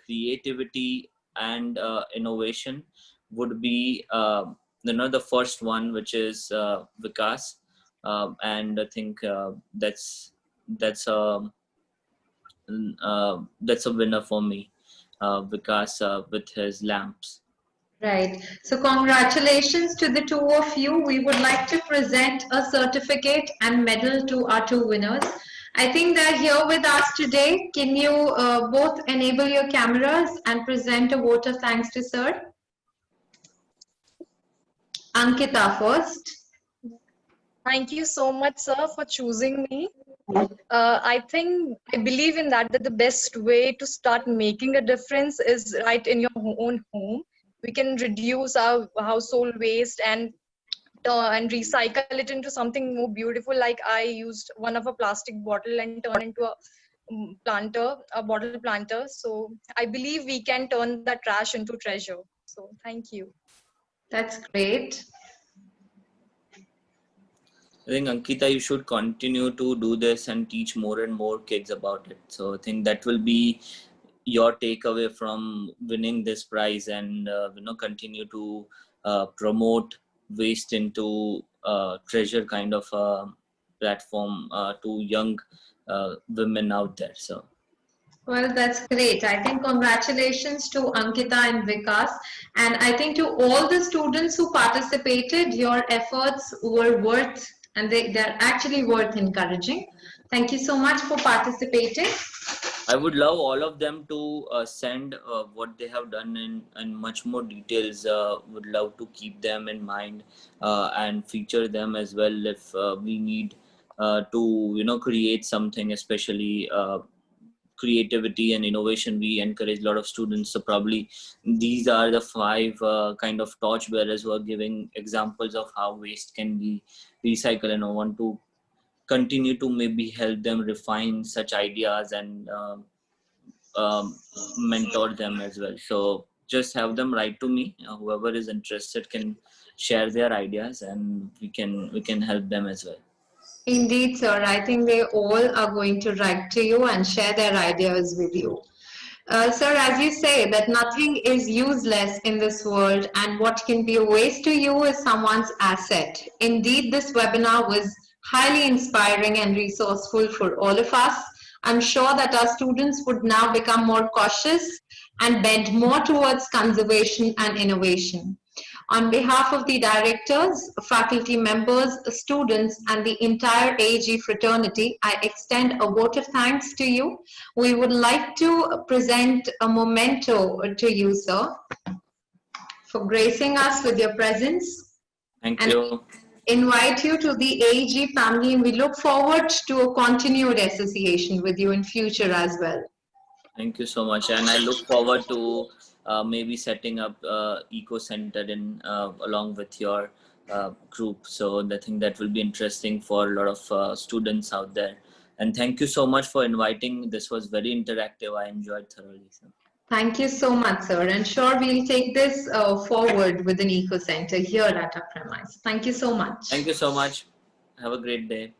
creativity and innovation, would be the first one, which is Vikas. And I think that's a winner for me, Vikas, with his lamps. Right. So congratulations to the two of you. We would like to present a certificate and medal to our two winners. I think they're here with us today. Can you both enable your cameras and present a vote of thanks to Sir? Ankita first. Thank you so much, sir, for choosing me. I believe in that the best way to start making a difference is right in your own home. We can reduce our household waste and recycle it into something more beautiful. Like I used one of a plastic bottle and turned into a bottle planter. So I believe we can turn that trash into treasure. So thank you. That's great. I think, Ankita, you should continue to do this and teach more and more kids about it. So I think that will be your takeaway from winning this prize, and continue to promote waste into treasure kind of platform to young women out there. So. Well, that's great. I think congratulations to Ankita and Vikas. And I think to all the students who participated, your efforts were worth, and they're actually worth encouraging. Thank you so much for participating. I would love all of them to send what they have done in much more details. Would love to keep them in mind and feature them as well if we need to create something, especially creativity and innovation. We encourage a lot of students, so probably these are the 5 kind of torchbearers who are giving examples of how waste can be recycled, and I want to continue to maybe help them refine such ideas and mentor them as well. So just have them write to me. Whoever is interested can share their ideas, and we can help them as well. Indeed, sir. I think they all are going to write to you and share their ideas with you. Sir, as you say that nothing is useless in this world, and what can be a waste to you is someone's asset. Indeed, this webinar was highly inspiring and resourceful for all of us. I'm sure that our students would now become more cautious and bend more towards conservation and innovation. On behalf of the directors, faculty members, students, and the entire AG fraternity, I extend a vote of thanks to you. We would like to present a memento to you, sir, for gracing us with your presence. Thank you. Invite you to the AEG family, and we look forward to a continued association with you in future as well. Thank you so much, and I look forward to maybe setting up eco center in along with your group. So I think that will be interesting for a lot of students out there. And thank you so much for inviting. This was very interactive. I enjoyed thoroughly. So. Thank you so much, sir. And sure, we'll take this forward with an eco center here at our premise. Thank you so much. Thank you so much. Have a great day.